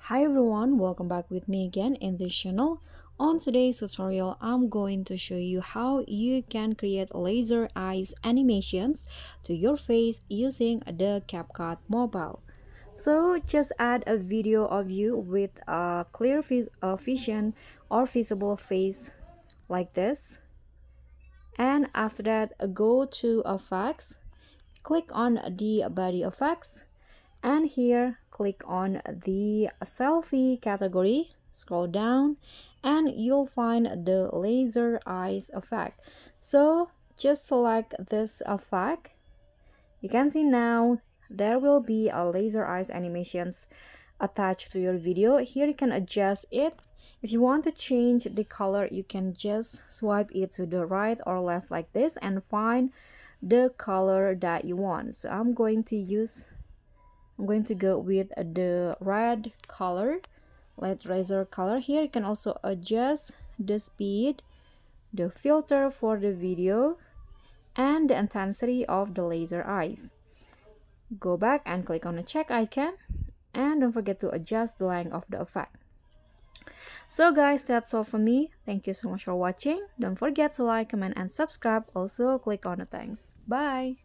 Hi everyone, welcome back with me again in this channel. On today's tutorial, I'm going to show you how you can create laser eyes animations to your face using the CapCut mobile. So just add a video of you with a clear vision or visible face like this. And after that, go to effects, click on the body effects, and here click on the selfie category, scroll down, and you'll find the laser eyes effect. So just select this effect. You can see now there will be a laser eyes animations attached to your video. Here you can adjust it. If you want to change the color, you can just swipe it to the right or left like this and find the color that you want. So I'm going to go with the red color, light razor color. Here you can also adjust the speed, the filter for the video, and the intensity of the laser eyes. Go back and click on the check icon, and don't forget to adjust the length of the effect. So guys, that's all from me. Thank you so much for watching. Don't forget to like, comment, and subscribe. Also click on the thanks. Bye.